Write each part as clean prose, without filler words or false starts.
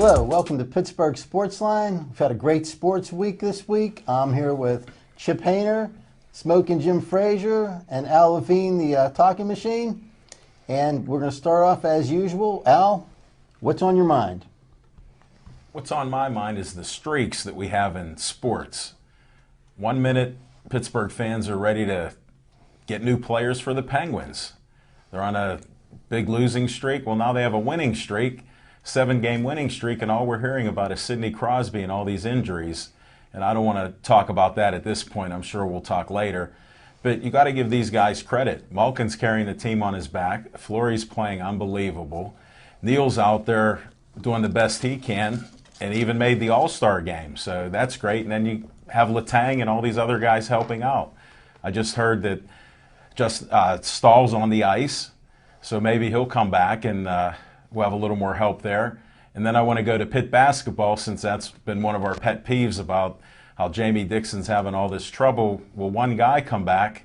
Hello, welcome to Pittsburgh Sportsline. We've had a great sports week this week. I'm here with Chip Hayner, Smoking Jim Frazier, and Al Levine, the talking machine. And we're going to start off as usual. Al, what's on your mind? What's on my mind is the streaks that we have in sports. 1 minute, Pittsburgh fans are ready to get new players for the Penguins. They're on a big losing streak. Well, now they have a winning streak, 7-game winning streak, and all we're hearing about is Sidney Crosby and all these injuries. And I don't want to talk about that at this point. I'm sure we'll talk later. But you got to give these guys credit. Malkin's carrying the team on his back. Fleury's playing unbelievable. Neal's out there doing the best he can and even made the All-Star game. So that's great. And then you have Letang and all these other guys helping out. I just heard that Stahl's on the ice, so maybe he'll come back and we'll have a little more help there. And then I want to go to Pitt basketball, since that's been one of our pet peeves about how Jamie Dixon's having all this trouble. Well, one guy come back,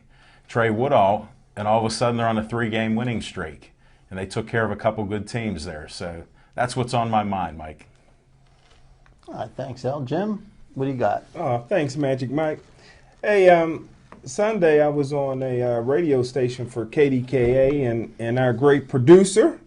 Trey Woodall, and all of a sudden they're on a 3-game winning streak. And they took care of a couple good teams there. So that's what's on my mind, Mike. All right, thanks, Al. Jim, what do you got? Thanks, Magic Mike. Hey, Sunday I was on a radio station for KDKA, and our great producer,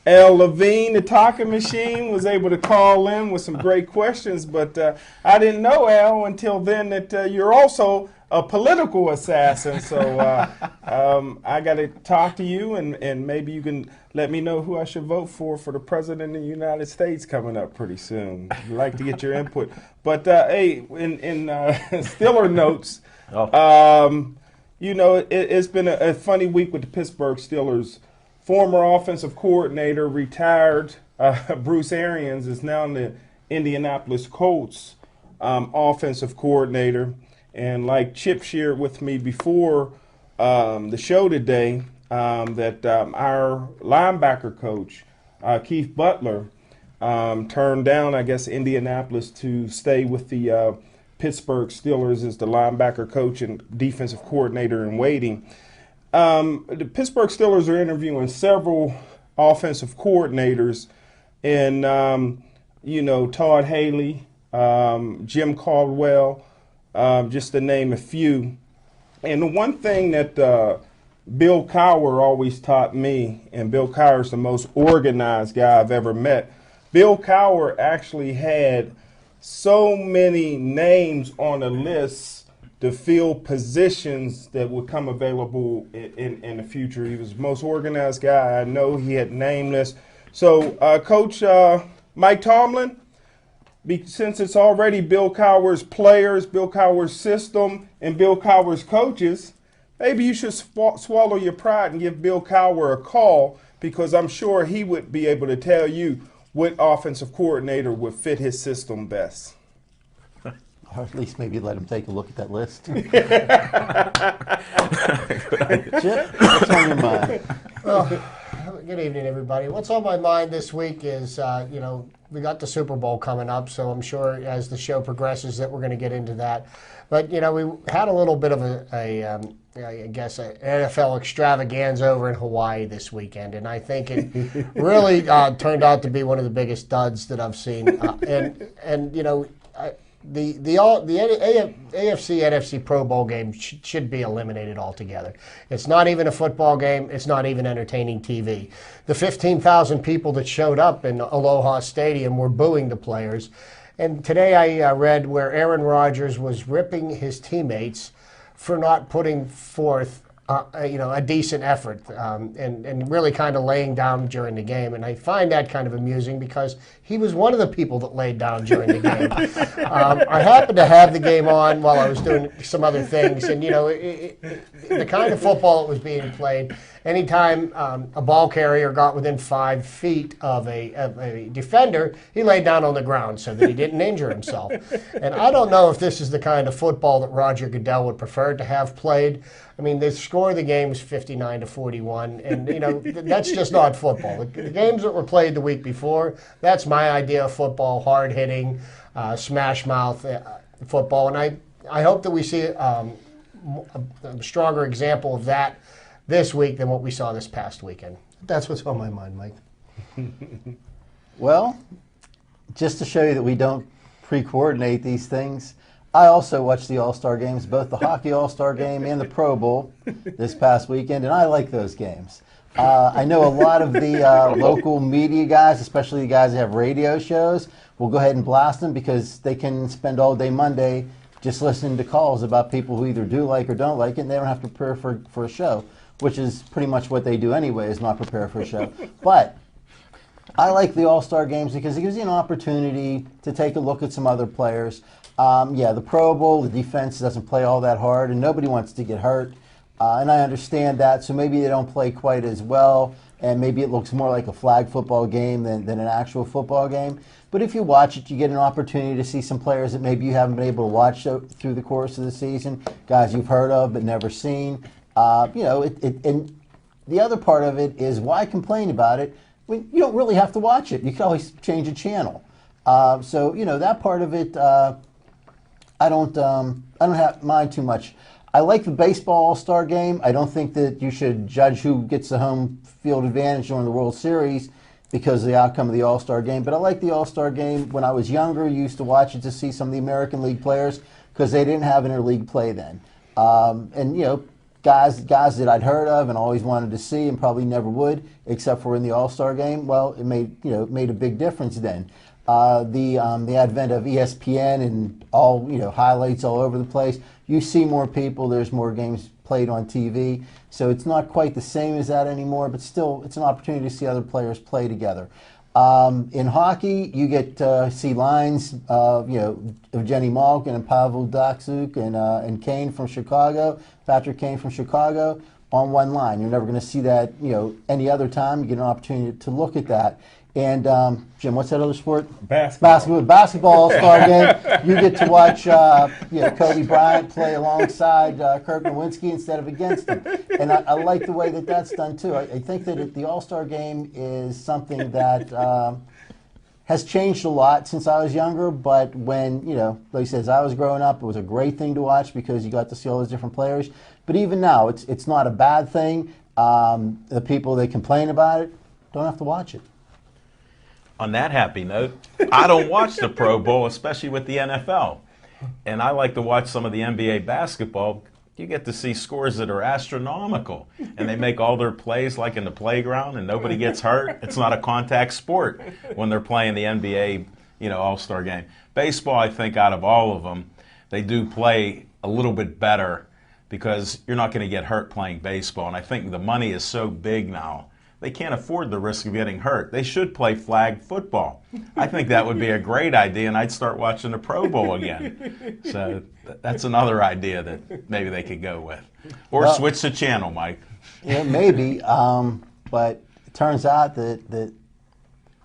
Al Levine, the talking machine, was able to call in with some great questions. But I didn't know, Al, until then that you're also a political assassin. So I got to talk to you, and maybe you can let me know who I should vote for the President of the United States coming up pretty soon. I'd like to get your input. But, hey, in Steeler notes, you know, it's been a funny week with the Pittsburgh Steelers. Former offensive coordinator, retired Bruce Arians, is now the Indianapolis Colts offensive coordinator. And like Chip shared with me before the show today, that our linebacker coach, Keith Butler, turned down, I guess, Indianapolis to stay with the Pittsburgh Steelers as the linebacker coach and defensive coordinator in waiting. The Pittsburgh Steelers are interviewing several offensive coordinators, and, you know, Todd Haley, Jim Caldwell, just to name a few. And the one thing that Bill Cowher always taught me, and Bill Cowher's the most organized guy I've ever met, Bill Cowher actually had so many names on a list to fill positions that would come available in the future. He was the most organized guy I know. He had name lists. So, Coach Mike Tomlin, since it's already Bill Cowher's players, Bill Cowher's system, and Bill Cowher's coaches, maybe you should swallow your pride and give Bill Cowher a call, because I'm sure he would be able to tell you what offensive coordinator would fit his system best. Or at least maybe let him take a look at that list. Chip, what's on your mind? Well, good evening, everybody. What's on my mind this week is, you know, we got the Super Bowl coming up, so I'm sure as the show progresses that we're going to get into that. But, you know, we had a little bit of I guess, an NFL extravaganza over in Hawaii this weekend, and I think it really turned out to be one of the biggest duds that I've seen. And you know, the AFC NFC Pro Bowl game should be eliminated altogether. It's not even a football game. It's not even entertaining TV. The 15,000 people that showed up in Aloha Stadium were booing the players. And today I read where Aaron Rodgers was ripping his teammates for not putting forth you know, a decent effort and really kind of laying down during the game. And I find that kind of amusing because he was one of the people that laid down during the game. I happened to have the game on while I was doing some other things. And, you know, the kind of football that was being played, anytime a ball carrier got within 5 feet of a defender, he laid down on the ground so that he didn't injure himself. And I don't know if this is the kind of football that Roger Goodell would prefer to have played. I mean, the score of the game was 59-41, and, you know, that's just not football. The games that were played the week before, that's my idea of football, hard-hitting, smash-mouth football. And I hope that we see a stronger example of that this week than what we saw this past weekend. That's what's on my mind, Mike. Well, just to show you that we don't pre-coordinate these things, I also watched the All-Star games, both the Hockey All-Star game and the Pro Bowl this past weekend, and I like those games. I know a lot of the local media guys, especially the guys that have radio shows, will go ahead and blast them because they can spend all day Monday just listening to calls about people who either do like or don't like it, and they don't have to prepare for a show, which is pretty much what they do anyway, is not prepare for a show. But I like the All-Star games because it gives you an opportunity to take a look at some other players. Yeah, the Pro Bowl, the defense doesn't play all that hard, and nobody wants to get hurt. And I understand that, so maybe they don't play quite as well, and maybe it looks more like a flag football game than an actual football game. But if you watch it, you get an opportunity to see some players that maybe you haven't been able to watch through the course of the season, guys you've heard of but never seen. And the other part of it is, why complain about it when you don't really have to watch it? You can always change a channel. So that part of it, I don't mind too much. I like the baseball All-Star game. I don't think that you should judge who gets the home field advantage during the World Series because of the outcome of the All-Star game. But I like the All-Star game. When I was younger, you used to watch it to see some of the American League players because they didn't have interleague play then. Guys that I'd heard of and always wanted to see and probably never would, except for in the All-Star game. Well, it made a big difference then. The advent of ESPN and all highlights all over the place. You see more people. There's more games played on TV, so it's not quite the same as that anymore. But still, it's an opportunity to see other players play together. In hockey, you get to see lines of Jenny Malkin and Pavel Datsyuk and Kane from Chicago, Patrick Kane from Chicago, on one line. You're never going to see that any other time. You get an opportunity to look at that. And Jim, what's that other sport? Basketball All-Star game. You get to watch Kobe Bryant play alongside Kirk Nowitzki instead of against him. And I like the way that that's done too. I think that the All-Star game is something that has changed a lot since I was younger. But when like I said, as I was growing up, it was a great thing to watch because you got to see all those different players. But even now, it's not a bad thing. The people that complain about it don't have to watch it. On that happy note, I don't watch the Pro Bowl, especially with the NFL. And I like to watch some of the NBA basketball. You get to see scores that are astronomical. And they make all their plays like in the playground and nobody gets hurt. It's not a contact sport when they're playing the NBA, All-Star game. Baseball, I think out of all of them, they do play a little bit better because you're not going to get hurt playing baseball. And I think the money is so big now. They can't afford the risk of getting hurt. They should play flag football. I think that would be a great idea, and I'd start watching the Pro Bowl again. So that's another idea that maybe they could go with. Or switch the channel, Mike. Yeah, maybe. But it turns out that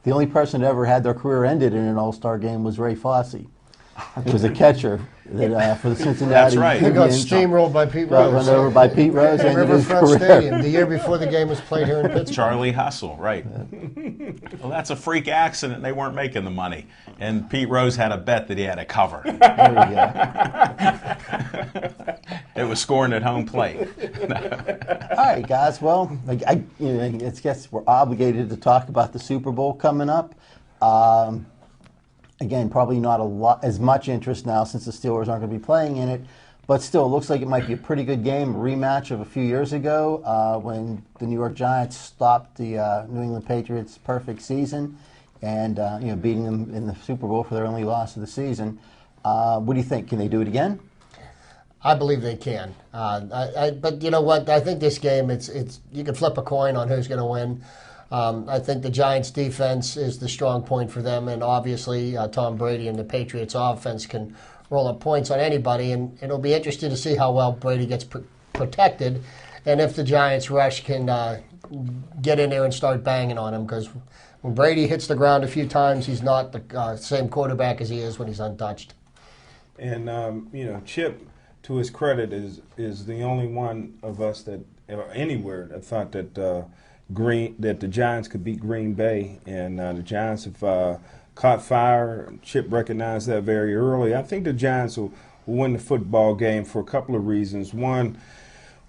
the only person that ever had their career ended in an All-Star game was Ray Fosse. It was a catcher that, for the Cincinnati. That's right. He got steamrolled by Pete Rose. Run over by Pete Rose. At Riverfront Stadium, the year before the game was played here in Pittsburgh. Charlie Hustle, right. Well, that's a freak accident. They weren't making the money. And Pete Rose had a bet that he had to cover. There you go. It was scoring at home plate. All right, guys. Well, I guess we're obligated to talk about the Super Bowl coming up. Again, probably not as much interest now since the Steelers aren't going to be playing in it, but still, it looks like it might be a pretty good game, a rematch of a few years ago when the New York Giants stopped the New England Patriots' perfect season and beating them in the Super Bowl for their only loss of the season. What do you think? Can they do it again? I believe they can. But you know what? I think this game, it's you can flip a coin on who's going to win. I think the Giants' defense is the strong point for them, and obviously Tom Brady and the Patriots' offense can roll up points on anybody, and it'll be interesting to see how well Brady gets protected, and if the Giants' rush can get in there and start banging on him, because when Brady hits the ground a few times, he's not the same quarterback as he is when he's untouched. And Chip, to his credit, is the only one of us that anywhere that thought that that the Giants could beat Green Bay, and the Giants have caught fire. Chip recognized that very early. I think the Giants will win the football game for a couple of reasons. One,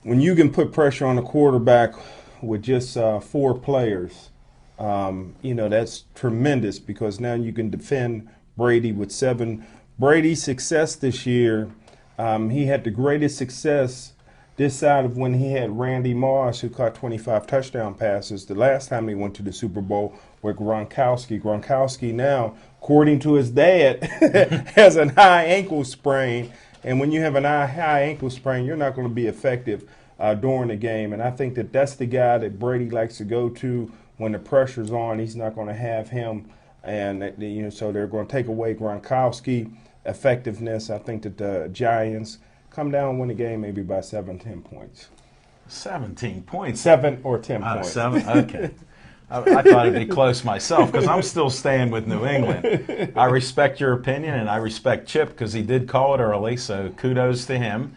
when you can put pressure on a quarterback with just 4 players, that's tremendous because now you can defend Brady with 7. Brady's success this year, he had the greatest success this side of when he had Randy Moss, who caught 25 touchdown passes the last time he went to the Super Bowl with Gronkowski. Gronkowski now, according to his dad, has a high ankle sprain. And when you have a high ankle sprain, you're not going to be effective during the game. And I think that that's the guy that Brady likes to go to when the pressure's on. He's not going to have him. And, so they're going to take away Gronkowski effectiveness. I think that the Giants come down and win the game maybe by 7-10 points. 17 points? 7 or 10 points. 7? Okay. I thought it'd be close myself because I'm still staying with New England. I respect your opinion, and I respect Chip because he did call it early, so kudos to him.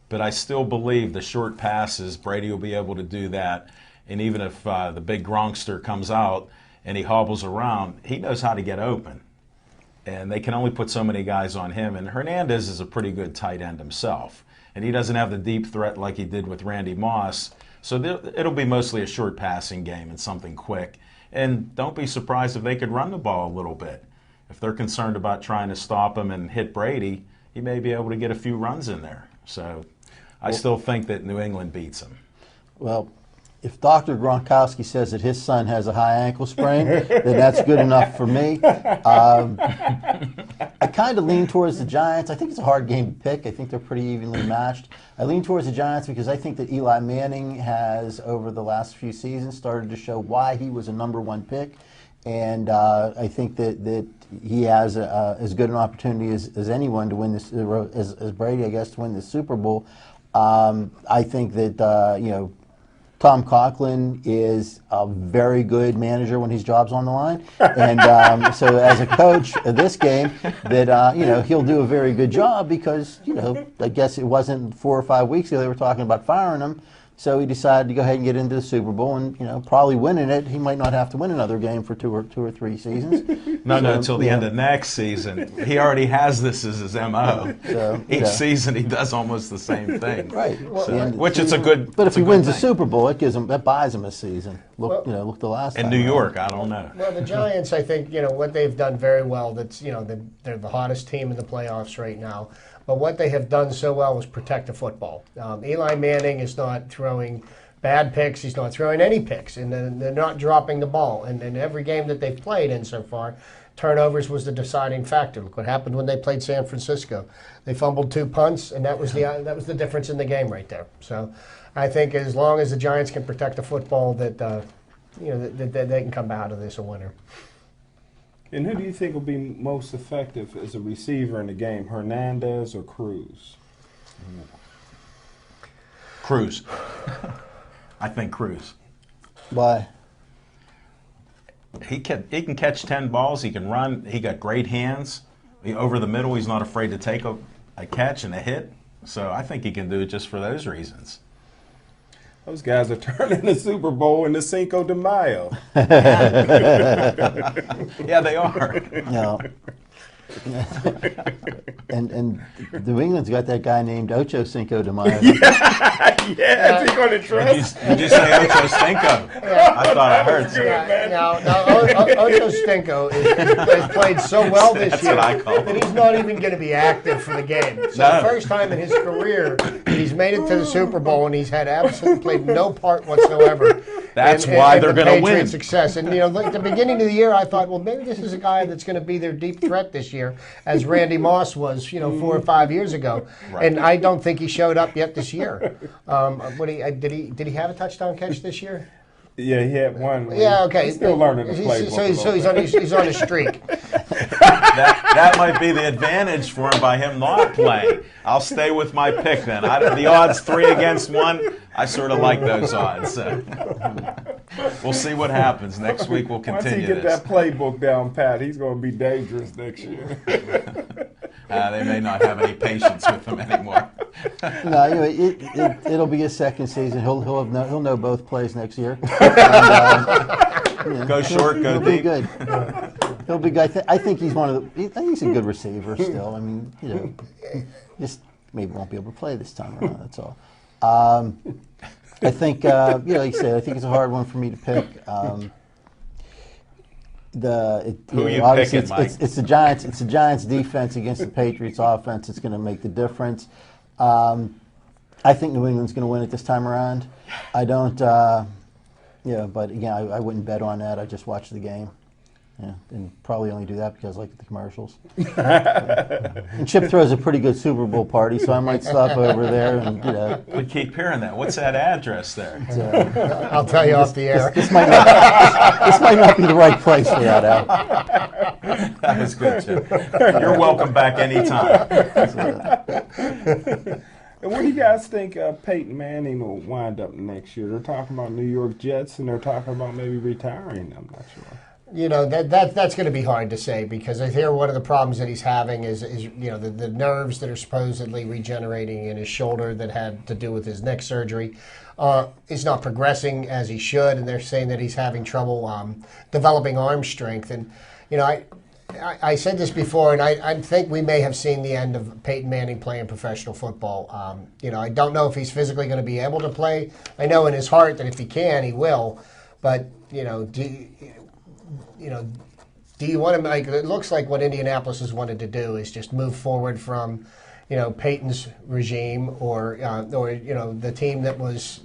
But I still believe the short passes, Brady will be able to do that. And even if the big Gronkster comes out and he hobbles around, he knows how to get open. And they can only put so many guys on him. And Hernandez is a pretty good tight end himself. And he doesn't have the deep threat like he did with Randy Moss. So it'll be mostly a short passing game and something quick. And don't be surprised if they could run the ball a little bit. If they're concerned about trying to stop him and hit Brady, he may be able to get a few runs in there. So I still think that New England beats him. Well, if Dr. Gronkowski says that his son has a high ankle sprain, then that's good enough for me. I kind of lean towards the Giants. I think it's a hard game to pick. I think they're pretty evenly matched. I lean towards the Giants because I think that Eli Manning has, over the last few seasons, started to show why he was a #1 pick. And I think that he has as good an opportunity as anyone to win this, as Brady, I guess, to win the Super Bowl. I think that, Tom Coughlin is a very good manager when his job's on the line. And so as a coach of this game, that, he'll do a very good job because, I guess it wasn't 4 or 5 weeks ago they were talking about firing him. So he decided to go ahead and get into the Super Bowl and, probably winning it. He might not have to win another game for two or three seasons. No, until the end of next season. He already has this as his MO. So, Each season he does almost the same thing. Right. Which is a good. But if he wins the Super Bowl, that buys him a season. Look the last time. In New York, I don't know. Well, the Giants, I think, what they've done very well. That's they're the hottest team in the playoffs right now. But what they have done so well is protect the football. Eli Manning is not throwing bad picks. He's not throwing any picks. And they're not dropping the ball. And in every game that they've played in so far, turnovers was the deciding factor. Look what happened when they played San Francisco. They fumbled 2 punts, and that was the difference in the game right there. So I think as long as the Giants can protect the football, that they can come out of this a winner. And who do you think will be most effective as a receiver in the game, Hernandez or Cruz? Cruz. I think Cruz. Why? He can catch 10 balls. He can run. He got great hands. Over the middle, he's not afraid to take a catch and a hit. So I think he can do it just for those reasons. Those guys are turning the Super Bowl into Cinco de Mayo. Yeah, they are. And New England's got that guy named Ocho Cinco de Mayo. Yeah, is he going to trust? Did you say Ocho Cinco? I thought I heard so. Now Ocho Cinco has played so well this year that he's not even going to be active for the game. So the first time in his career that he's made it to the Super Bowl and he's had absolutely played no part whatsoever. That's why they're going to win. Success. And at the beginning of the year, I thought, well, maybe this is a guy that's going to be their deep threat this year, as Randy Moss was, 4 or 5 years ago. Right. And I don't think he showed up yet this year. Did he have a touchdown catch this year? Yeah, he had one. Yeah, okay. He's still learning the playbook. So he's on a streak. That might be the advantage for him by him not playing. I'll stay with my pick then. The odds 3 against 1, I sort of like those odds. So. We'll see what happens. Next week we'll continue this. Once he get that playbook down pat, he's going to be dangerous next year. They may not have any patience with him anymore. No, it'll be his second season. He'll know both plays next year. Go short, go deep. He'll be good. He'll be good. I think he's I think he's a good receiver still. I mean, just maybe won't be able to play this time around. That's all. I think, like you said, I think it's a hard one for me to pick. Who are you obviously picking, Mike? it's the Giants. It's the Giants' defense against the Patriots' offense. It's going to make the difference. I think New England's going to win it this time around. I don't. But again, I wouldn't bet on that. I just watch the game. Yeah, and probably only do that because I like the commercials. And Chip throws a pretty good Super Bowl party, so I might stop over there and We keep hearing that. What's that address there? I'll tell you off the air. This might not be the right place for that, Al. That was good, Chip. You're welcome back anytime. And what do you guys think Peyton Manning will wind up next year? They're talking about New York Jets, and they're talking about maybe retiring. I'm not sure. That's going to be hard to say because I hear one of the problems that he's having is the nerves that are supposedly regenerating in his shoulder that had to do with his neck surgery. He's not progressing as he should, and they're saying that he's having trouble developing arm strength. And I said this before, and I think we may have seen the end of Peyton Manning playing professional football. I don't know if he's physically going to be able to play. I know in his heart that if he can, he will. But do you want to it looks like what Indianapolis has wanted to do is just move forward from, Peyton's regime or the team that was,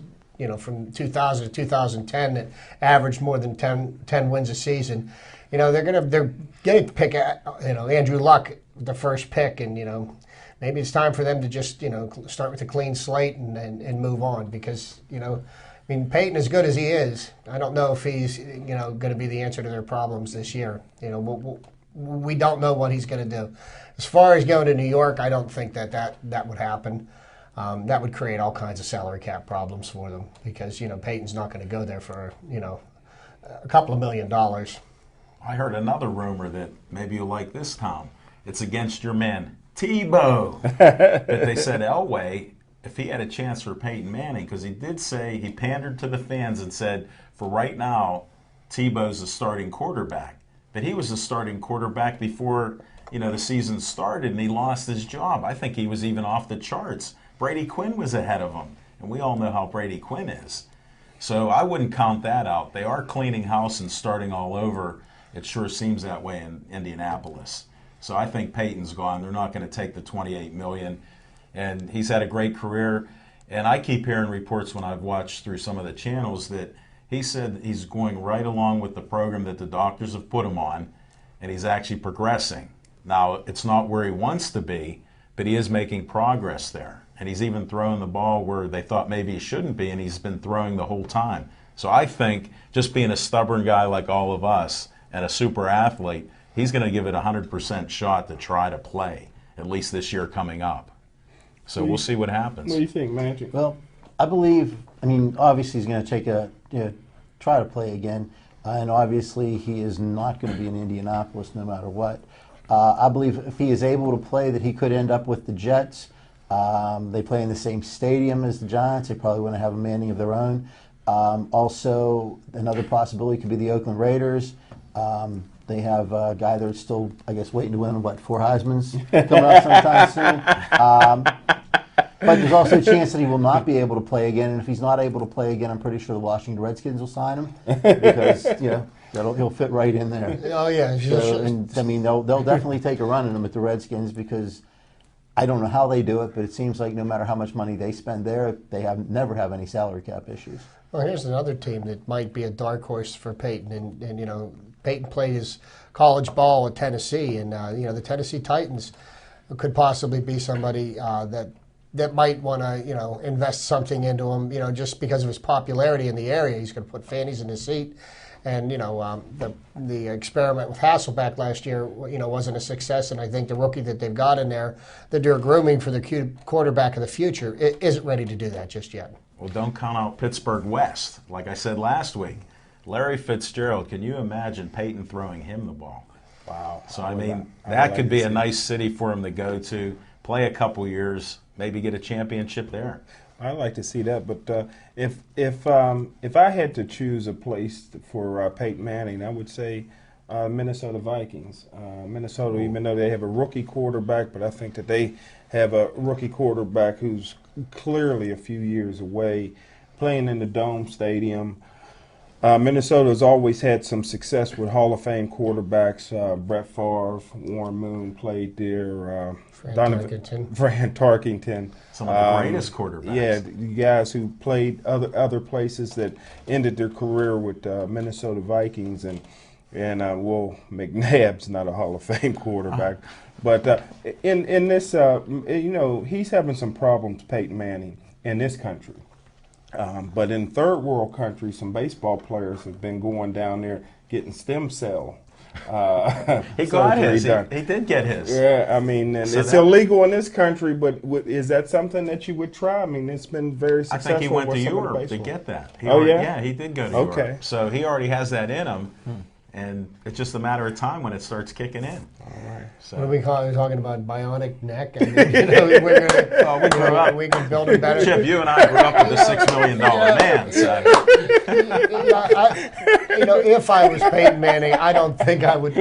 from 2000 to 2010 that averaged more than 10 wins a season. They're going to pick, Andrew Luck, the first pick, and, maybe it's time for them to just, start with a clean slate and move on because, Peyton, as good as he is, I don't know if he's going to be the answer to their problems this year. We don't know what he's going to do. As far as going to New York, I don't think that would happen. That would create all kinds of salary cap problems for them because Peyton's not going to go there for a couple of $1 million. I heard another rumor that maybe you'll like this, Tom. It's against your man Tebow. That they said Elway, if he had a chance for Peyton Manning, because he did say he pandered to the fans and said, for right now, Tebow's the starting quarterback. But he was the starting quarterback before the season started, and he lost his job. I think he was even off the charts. Brady Quinn was ahead of him, and we all know how Brady Quinn is. So I wouldn't count that out. They are cleaning house and starting all over. It sure seems that way in Indianapolis. So I think Peyton's gone. They're not going to take the $28 million. And he's had a great career. And I keep hearing reports when I've watched through some of the channels that he said he's going right along with the program that the doctors have put him on, and he's actually progressing. Now, it's not where he wants to be, but he is making progress there. And he's even throwing the ball where they thought maybe he shouldn't be, and he's been throwing the whole time. So I think just being a stubborn guy like all of us and a super athlete, he's going to give it a 100% shot to try to play, at least this year coming up. So we'll see what happens. What do you think, Magic? Well, I believe. Obviously he's going to take try to play again, and obviously he is not going to be in Indianapolis no matter what. I believe if he is able to play, that he could end up with the Jets. They play in the same stadium as the Giants. They probably want to have a Manning of their own. Also, another possibility could be the Oakland Raiders. They have a guy that's still, I guess, waiting to win, 4 Heismans coming up sometime soon. But there's also a chance that he will not be able to play again. And if he's not able to play again, I'm pretty sure the Washington Redskins will sign him because he'll fit right in there. Oh yeah. So, they'll definitely take a run at him at the Redskins because I don't know how they do it, but it seems like no matter how much money they spend there, they never have any salary cap issues. Well, here's another team that might be a dark horse for Peyton, and Peyton played his college ball at Tennessee, and the Tennessee Titans could possibly be somebody that might want to invest something into him, just because of his popularity in the area. He's going to put fannies in his seat, and the experiment with Hasselbeck last year wasn't a success, and I think the rookie that they've got in there that they're grooming for the quarterback of the future isn't ready to do that just yet. Well, don't count out Pittsburgh West. Like I said last week, Larry Fitzgerald, can you imagine Peyton throwing him the ball? Wow. So, that could be a nice city for him to go to, play a couple years, maybe get a championship there. I'd like to see that, but if I had to choose a place for Peyton Manning, I would say Minnesota Vikings. Minnesota, even though they have a rookie quarterback, but I think that they have a rookie quarterback who's clearly a few years away, playing in the Dome Stadium. Minnesota's always had some success with Hall of Fame quarterbacks. Brett Favre, Warren Moon played there. Fran Tarkington. Some of the greatest quarterbacks. Yeah, the guys who played other places that ended their career with Minnesota Vikings, and Will McNabb's not a Hall of Fame quarterback. But in this, he's having some problems, Peyton Manning, in this country. But in third world countries, some baseball players have been going down there getting stem cell. He got his. He did get his. Yeah, I mean, and so it's illegal in this country, but is that something that you would try? I mean, it's been very successful. I think he went to Europe to get that. Yeah, he did go to Europe. So he already has that in him. And it's just a matter of time when it starts kicking in. All right. So. What are we talking about? Bionic neck? I mean, we can build it better. Chip, you and I grew up with a $6 million man. So. If I was Peyton Manning, I don't think I would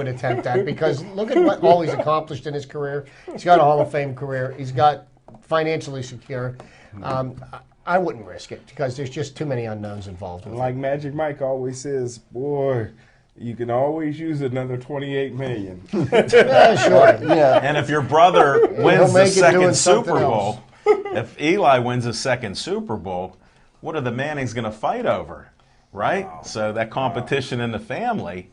attempt that, because look at what all he's accomplished in his career. He's got a Hall of Fame career. He's got financially secure. I wouldn't risk it because there's just too many unknowns involved. Like Magic Mike always says, boy, you can always use another $28 million. Yeah, sure. Yeah. And if your brother wins the second Super Bowl, if Eli wins the second Super Bowl, what are the Mannings going to fight over, right? Wow. So that competition in the family,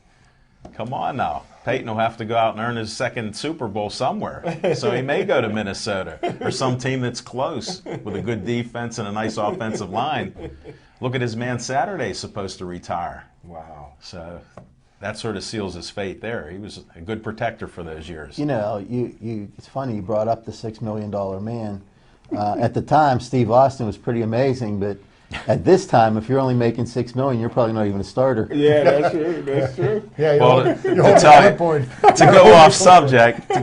come on now. Peyton will have to go out and earn his second Super Bowl somewhere. So he may go to Minnesota or some team that's close with a good defense and a nice offensive line. Look at his man Saturday's supposed to retire. Wow. So that sort of seals his fate there. He was a good protector for those years. It's funny you brought up the $6 million man. At the time, Steve Austin was pretty amazing, but at this time, if you're only making $6 million, you're probably not even a starter. Yeah, that's true. That's true. Yeah, to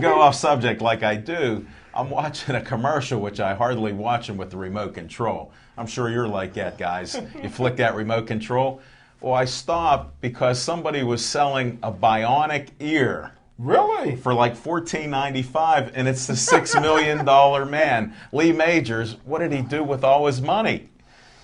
go off subject like I do, I'm watching a commercial, which I hardly watch them with the remote control. I'm sure you're like that, guys. You flick that remote control. Well, I stopped because somebody was selling a bionic ear. Really? For like $14.95, and it's the $6 million man. Lee Majors, what did he do with all his money?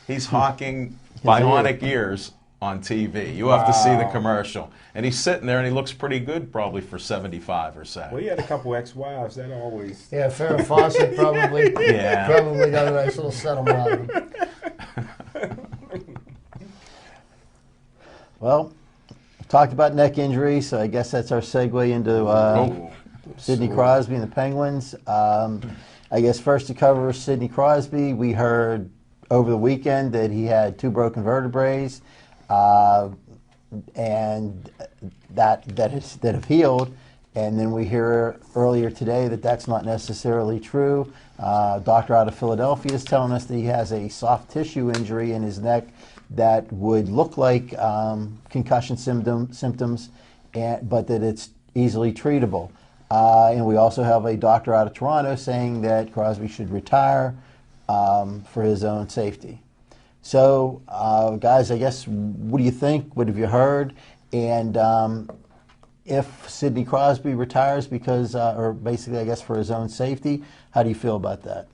He's hawking bionic ears on TV. You have to see the commercial. And he's sitting there, and he looks pretty good probably for 75 or so. Well, he had a couple ex-wives. That always... Yeah, Farrah Fawcett probably got a nice little settlement out of him. Well, we talked about neck injury, so I guess that's our segue into Sidney Crosby and the Penguins. I guess first to cover Sidney Crosby, we heard over the weekend that he had 2 broken vertebrae, and that have healed. And then we hear earlier today that that's not necessarily true. A doctor out of Philadelphia is telling us that he has a soft tissue injury in his neck that would look like concussion symptoms, but that it's easily treatable. And we also have a doctor out of Toronto saying that Crosby should retire for his own safety. So, guys, I guess, what do you think? What have you heard? And if Sidney Crosby retires because, or basically, I guess, for his own safety, how do you feel about that?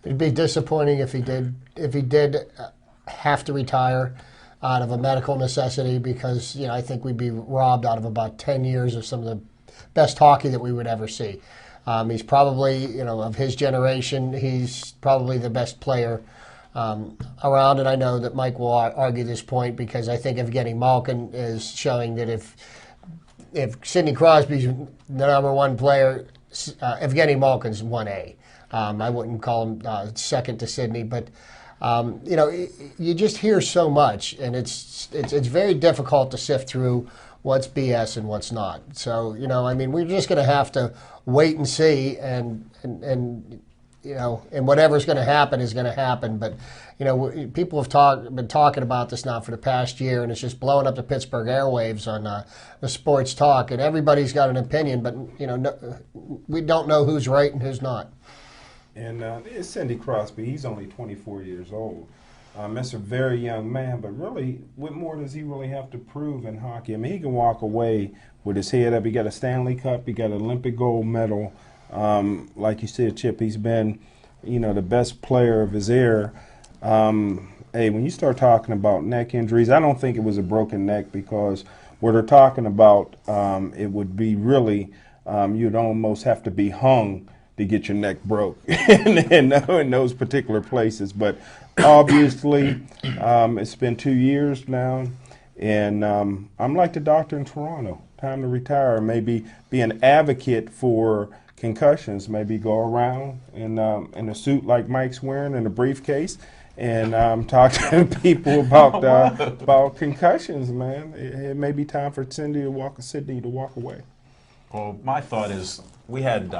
It'd be disappointing if he did have to retire out of a medical necessity, because I think we'd be robbed out of about 10 years of some of the best hockey that we would ever see. He's probably, of his generation, he's probably the best player around, and I know that Mike will argue this point, because I think Evgeny Malkin is showing that if Sidney Crosby's the number one player, Evgeny Malkin's 1A. I wouldn't call him second to Sidney, but you just hear so much, and it's very difficult to sift through what's BS and what's not. So, we're just going to have to wait and see, and whatever's going to happen is going to happen. But, people have been talking about this now for the past year, and it's just blowing up the Pittsburgh airwaves on the sports talk, and everybody's got an opinion, but, we don't know who's right and who's not. And it's Sidney Crosby. He's only 24 years old. That's a very young man, but really, what more does he really have to prove in hockey? I mean, he can walk away with his head up. He got a Stanley Cup. He got an Olympic gold medal. Like you said, Chip, he's been, the best player of his era. hey, when you start talking about neck injuries, I don't think it was a broken neck, because what they're talking about, it would be really, you'd almost have to be hung to get your neck broke in those particular places. But obviously, it's been 2 years now, and I'm like the doctor in Toronto. Time to retire. Maybe be an advocate for concussions. Maybe go around in a suit like Mike's wearing, in a briefcase, and talk to people about concussions. Man, it may be time for Sydney to walk away. Well, my thought is we had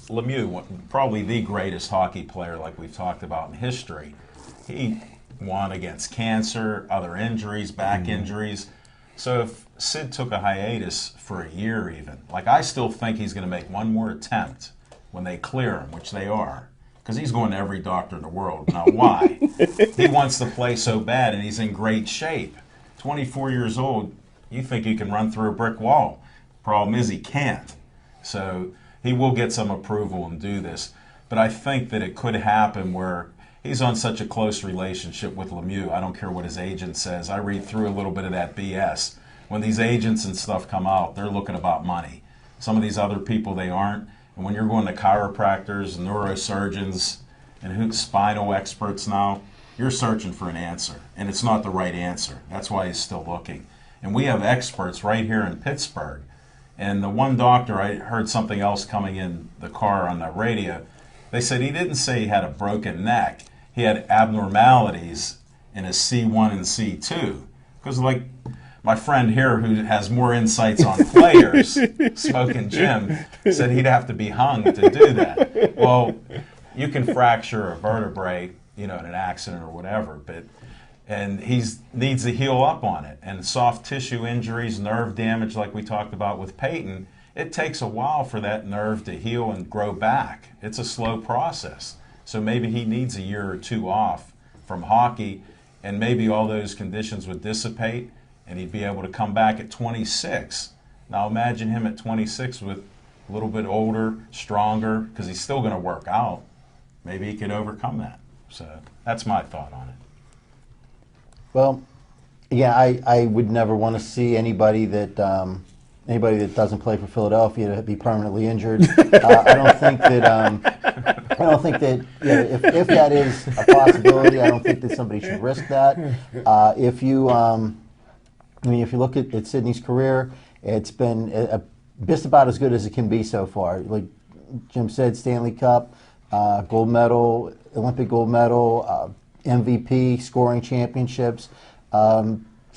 Lemieux, probably the greatest hockey player, like we've talked about in history. He won against cancer, other injuries, back injuries. So if Sid took a hiatus for a year even, like, I still think he's going to make one more attempt when they clear him, which they are, because he's going to every doctor in the world. Now, why? He wants to play so bad, and he's in great shape. 24 years old, you think you can run through a brick wall. Problem is he can't. So he will get some approval and do this. But I think that it could happen where he's on such a close relationship with Lemieux. I don't care what his agent says. I read through a little bit of that BS. When these agents and stuff come out, they're looking about money. Some of these other people, they aren't. And when you're going to chiropractors, neurosurgeons, and spinal experts now, you're searching for an answer. And it's not the right answer. That's why he's still looking. And we have experts right here in Pittsburgh. And the one doctor, I heard something else coming in the car on the radio. They said he didn't say he had a broken neck. He had abnormalities in his C1 and C2. Because, like my friend here who has more insights on players, Smoking Jim, said he'd have to be hung to do that. Well, you can fracture a vertebrae, in an accident or whatever, and he needs to heal up on it. And soft tissue injuries, nerve damage, like we talked about with Peyton, it takes a while for that nerve to heal and grow back. It's a slow process. So maybe he needs a year or two off from hockey, and maybe all those conditions would dissipate, and he'd be able to come back at 26. Now imagine him at 26 with a little bit older, stronger, because he's still going to work out. Maybe he could overcome that. So that's my thought on it. Well, yeah, I would never want to see anybody that doesn't play for Philadelphia to be permanently injured. I don't think that if that is a possibility, I don't think that somebody should risk that. If you look at Sidney's career, it's been just about as good as it can be so far. Like Jim said, Stanley Cup, gold medal, Olympic gold medal, MVP, scoring championships.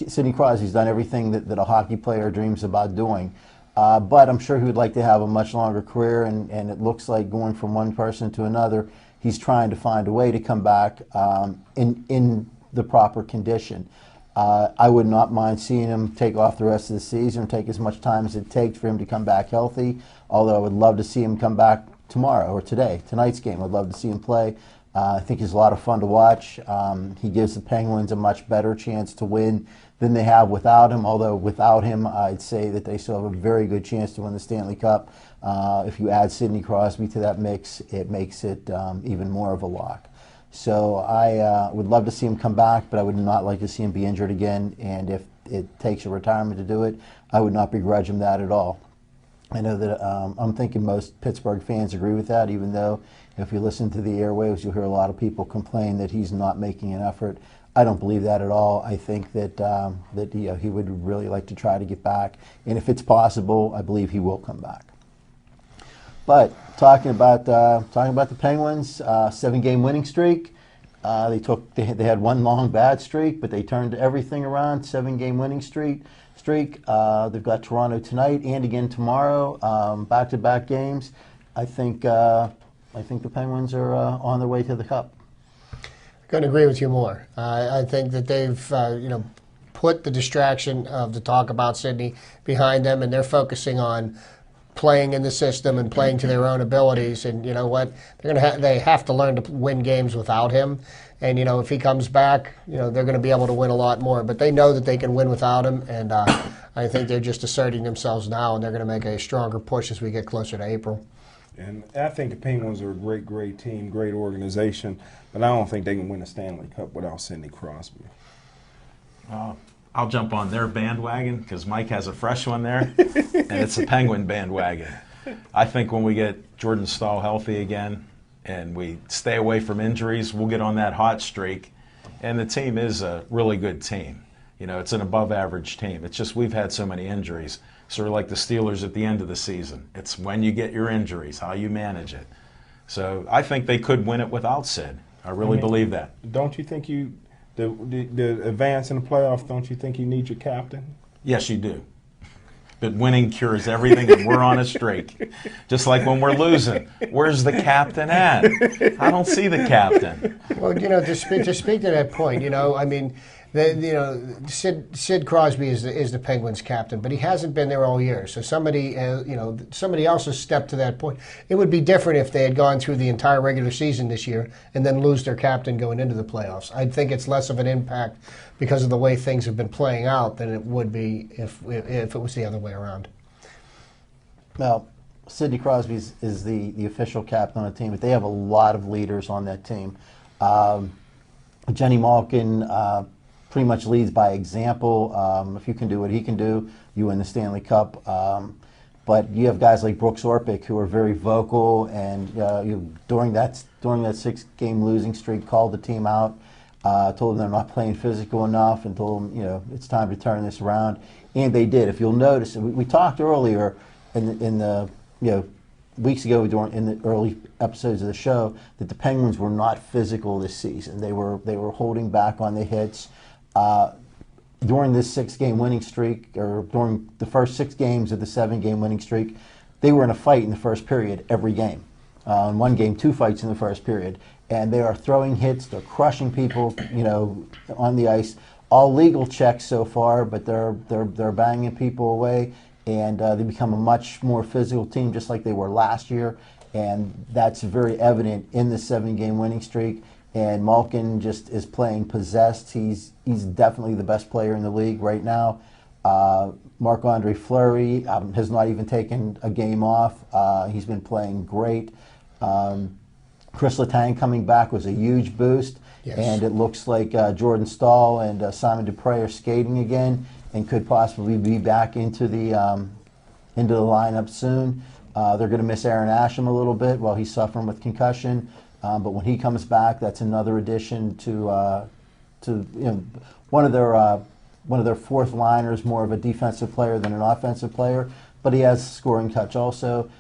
Sidney Crosby's done everything that a hockey player dreams about doing. But I'm sure he would like to have a much longer career, and it looks like going from one person to another, he's trying to find a way to come back in the proper condition. I would not mind seeing him take off the rest of the season, take as much time as it takes for him to come back healthy, although I would love to see him come back tomorrow or tonight's game. I'd love to see him play. I think he's a lot of fun to watch. He gives the Penguins a much better chance to win than they have without him, although without him, I'd say that they still have a very good chance to win the Stanley Cup. If you add Sidney Crosby to that mix, it makes it even more of a lock. So I would love to see him come back, but I would not like to see him be injured again, and if it takes a retirement to do it, I would not begrudge him that at all. I know that I'm thinking most Pittsburgh fans agree with that, even though if you listen to the airwaves, you'll hear a lot of people complain that he's not making an effort. I don't believe that at all. I think that he would really like to try to get back, and if it's possible, I believe he will come back. But talking about the Penguins, 7-game winning streak. They had one long bad streak, but they turned everything around. 7-game winning streak. They've got Toronto tonight and again tomorrow. Back-to-back games. I think the Penguins are on their way to the Cup. Couldn't agree with you more. I think that they've put the distraction of the talk about Sidney behind them, and they're focusing on playing in the system and playing to their own abilities. And you know what? They have to learn to win games without him. And if he comes back, they're going to be able to win a lot more. But they know that they can win without him, and I think they're just asserting themselves now, and they're going to make a stronger push as we get closer to April. And I think the Penguins are a great, great team, great organization, but I don't think they can win a Stanley Cup without Sidney Crosby. I'll jump on their bandwagon because Mike has a fresh one there, and it's a Penguin bandwagon. I think when we get Jordan Staal healthy again and we stay away from injuries, we'll get on that hot streak. And the team is a really good team. You know, it's an above-average team. It's just we've had so many injuries. Sort of like the Steelers at the end of the season. It's when you get your injuries, how you manage it. So I think they could win it without Sid. I really believe that. Don't you think the advance in the playoffs, don't you think you need your captain? Yes, you do. But winning cures everything, and we're on a streak. Just like when we're losing. Where's the captain at? I don't see the captain. Well, you know, to speak to that point, you know, I mean, Sid Crosby is the Penguins' captain, but he hasn't been there all year. So somebody else has stepped to that point. It would be different if they had gone through the entire regular season this year and then lose their captain going into the playoffs. I think it's less of an impact because of the way things have been playing out than it would be if it was the other way around. Well, Sidney Crosby is the official captain on the team, but they have a lot of leaders on that team. Jenny Malkin pretty much leads by example. If you can do what he can do, you win the Stanley Cup. But you have guys like Brooks Orpik who are very vocal, and during that 6-game losing streak, called the team out, told them they're not playing physical enough, and told them it's time to turn this around. And they did. If you'll notice, we talked earlier in the weeks ago in the early episodes of the show that the Penguins were not physical this season. They were holding back on the hits. During this 6-game winning streak, or during the first 6 games of the 7-game winning streak, they were in a fight in the first period every game. In one game, 2 fights in the first period, and they are throwing hits. They're crushing people, on the ice. All legal checks so far, but they're banging people away, and they become a much more physical team, just like they were last year, and that's very evident in the 7-game winning streak. And Malkin just is playing possessed. He's definitely the best player in the league right now. Marc-Andre Fleury has not even taken a game off. He's been playing great. Chris Letang coming back was a huge boost. Yes. And it looks like Jordan Staal and Simon Dupre are skating again and could possibly be back into the lineup soon. They're going to miss Aaron Asham a little bit while he's suffering with concussion. But when he comes back, that's another addition to one of their fourth liners, more of a defensive player than an offensive player. But he has scoring touch also.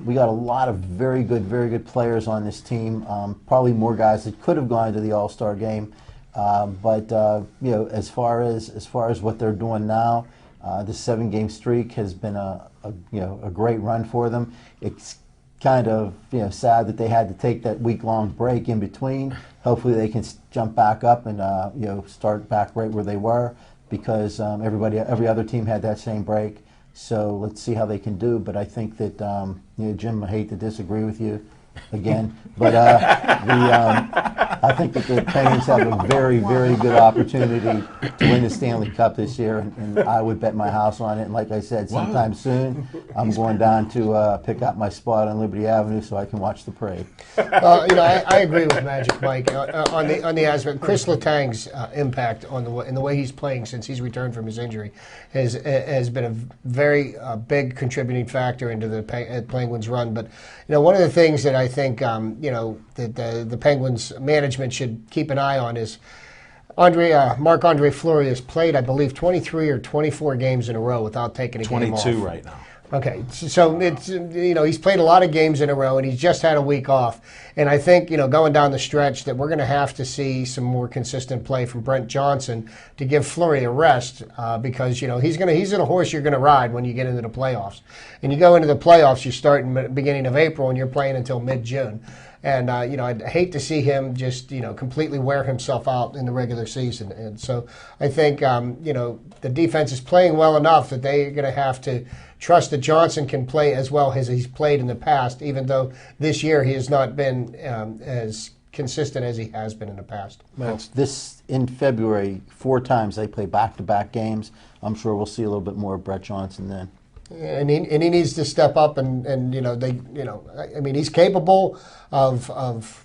We got a lot of very good players on this team. Probably more guys that could have gone to the All-Star game. But as far as what they're doing now, this 7-game streak has been a great run for them. It's kind of sad that they had to take that week-long break in between. Hopefully they can jump back up and start back right where they were, because every other team had that same break. So let's see how they can do. But I think that Jim, I hate to disagree with you again, but I think that the Penguins have a very good opportunity to win the Stanley Cup this year, and I would bet my house on it. And like I said, sometime soon, I'm going down to pick up my spot on Liberty Avenue so I can watch the parade. I agree with Magic Mike on the aspect. Chris Letang's impact in the way he's playing since he's returned from his injury has been a very big contributing factor into the Penguins' run. But one of the things that I think that the Penguins management should keep an eye on is Marc-Andre Fleury has played, I believe, 23 or 24 games in a row without taking a game off. 22 right now. Okay, so it's he's played a lot of games in a row, and he's just had a week off. And I think going down the stretch that we're going to have to see some more consistent play from Brent Johnson to give Fleury a rest, because he's in a horse you're going to ride when you get into the playoffs. And you go into the playoffs, you start in the beginning of April, and you're playing until mid-June. And I'd hate to see him just completely wear himself out in the regular season. And so I think the defense is playing well enough that they're going to have to trust that Johnson can play as well as he's played in the past, even though this year he has not been as consistent as he has been in the past. Well, in February, 4 times they play back-to-back games. I'm sure we'll see a little bit more of Brett Johnson then. And he needs to step up and I mean he's capable of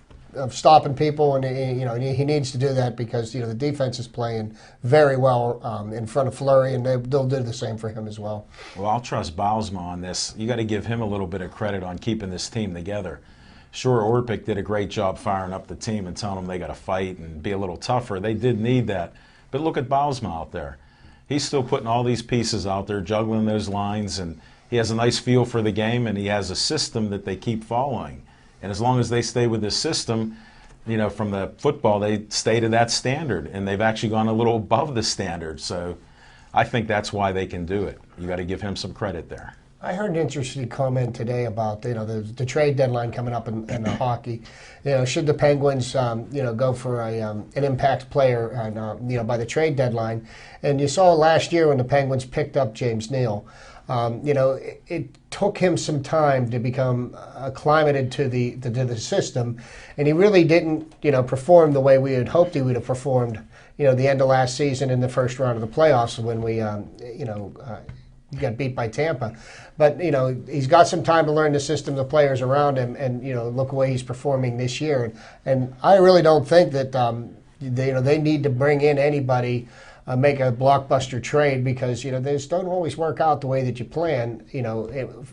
stopping people, and he needs to do that because the defense is playing very well in front of Fleury, and they'll do the same for him as well. Well, I'll trust Bausma on this. You got to give him a little bit of credit on keeping this team together. Sure, Orpik did a great job firing up the team and telling them they got to fight and be a little tougher. They did need that. But look at Bausma out there. He's still putting all these pieces out there, juggling those lines, and he has a nice feel for the game, and he has a system that they keep following. And as long as they stay with this system, from the football, they stay to that standard, and they've actually gone a little above the standard. So I think that's why they can do it. You got to give him some credit there. I heard an interesting comment today about the trade deadline coming up in the hockey. Should the Penguins go for an impact player by the trade deadline? And you saw last year when the Penguins picked up James Neal. It took him some time to become acclimated to the system, and he really didn't perform the way we had hoped he would have performed. The end of last season in the first round of the playoffs when we got beat by Tampa. But, he's got some time to learn the system, the players around him, and, look the way he's performing this year. And I really don't think that, they need to bring in anybody, make a blockbuster trade because, they just don't always work out the way that you plan,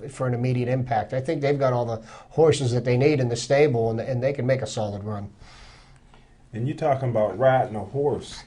for an immediate impact. I think they've got all the horses that they need in the stable, and they can make a solid run. And you're talking about riding a horse.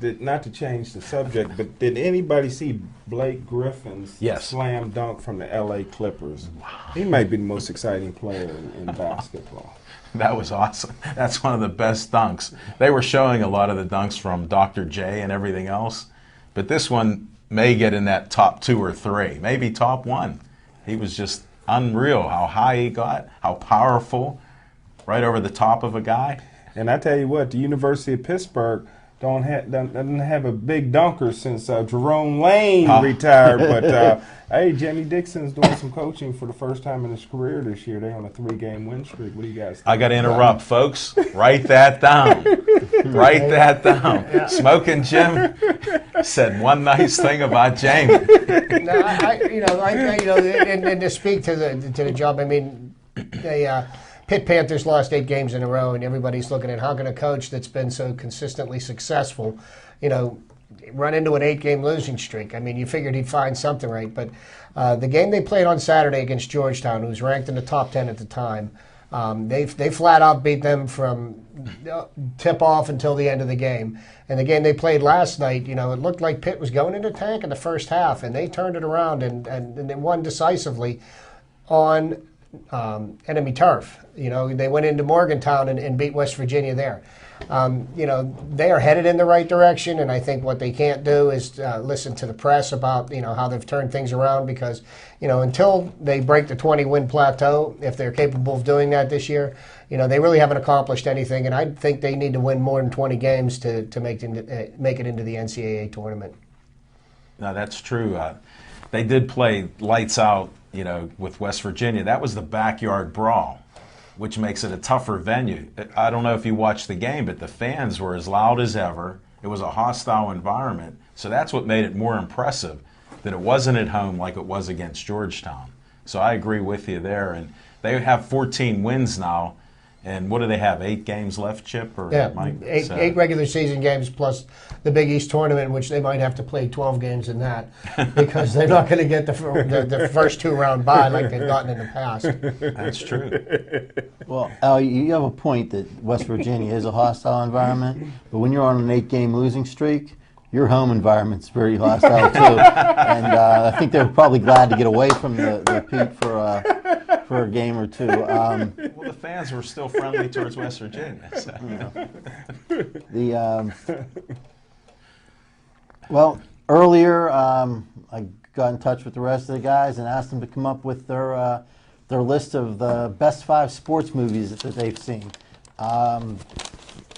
Not to change the subject, but did anybody see Blake Griffin's slam dunk from the L.A. Clippers? Wow. He might be the most exciting player in basketball. That was awesome. That's one of the best dunks. They were showing a lot of the dunks from Dr. J and everything else, but this one may get in that top 2 or 3, maybe top 1. He was just unreal how high he got, how powerful, right over the top of a guy. And I tell you what, the University of Pittsburgh doesn't have a big dunker since Jerome Lane retired. But, hey, Jimmy Dixon's doing some coaching for the first time in his career this year. They're on a 3-game win streak. What do you guys think? I got to interrupt, folks. Write that down. Write that down. Yeah. Smoking Jim said one nice thing about Jamie. No, and to speak to the job, I mean, they Pitt Panthers lost 8 games in a row, and everybody's looking at how can a coach that's been so consistently successful, run into an 8-game losing streak. I mean, you figured he'd find something right. But the game they played on Saturday against Georgetown, who was ranked in the top 10 at the time, they flat out beat them from tip-off until the end of the game. And the game they played last night, it looked like Pitt was going into tank in the first half, and they turned it around and they won decisively on enemy turf. They went into Morgantown and beat West Virginia there. They are headed in the right direction, and I think what they can't do is listen to the press about how they've turned things around because until they break the 20-win plateau, if they're capable of doing that this year, they really haven't accomplished anything, and I think they need to win more than 20 games to make it into the NCAA tournament. No, that's true. They did play lights out, with West Virginia. That was the backyard brawl, which makes it a tougher venue. I don't know if you watched the game, but the fans were as loud as ever. It was a hostile environment. So that's what made it more impressive, that it wasn't at home like it was against Georgetown. So I agree with you there. And they have 14 wins now. And what do they have, 8 games left, Chip? Or yeah, Mike? Eight regular season games plus the Big East tournament, which they might have to play 12 games in that because they're not going to get the first 2-round bye like they've gotten in the past. That's true. Well, Al, you have a point that West Virginia is a hostile environment, but when you're on an 8-game losing streak, your home environment's very hostile too. And I think they're probably glad to get away from the Pete for a game or two. Well, the fans were still friendly towards West Virginia. So. Well, earlier I got in touch with the rest of the guys and asked them to come up with their list of the best 5 sports movies that they've seen. I'd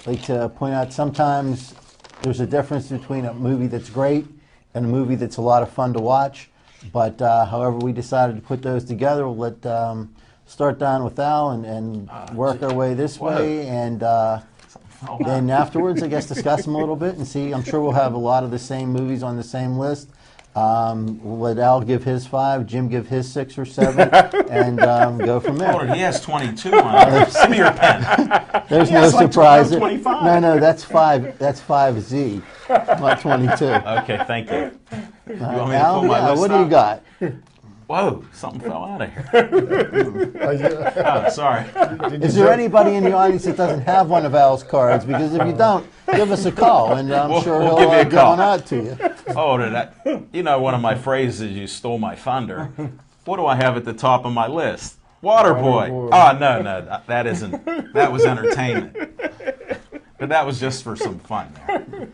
like to point out sometimes there's a difference between a movie that's great and a movie that's a lot of fun to watch. But however we decided to put those together, we'll let start down with Al and work our way this way. And then afterwards, I guess, discuss them a little bit and see. I'm sure we'll have a lot of the same movies on the same list. Let Al give his 5, Jim give his 6 or 7, and go from there. Hold it, he has 22 on it. Give me your pen. There's He no has like surprise. 25. No, that's 5. That's 5Z, not 22. Okay, thank you. You want me to Al, pull my list what do you up? got? Whoa, something fell out of here. Oh, sorry. Is there anybody in the audience that doesn't have one of Al's cards? Because if you don't, give us a call, and I'm We'll sure give he'll you a get call. one out to you. Oh, you know, one of my phrases, you stole my thunder. What do I have at the top of my list? Waterboy. Waterboy. Oh, no, that isn't. That was entertainment. But that was just for some fun there.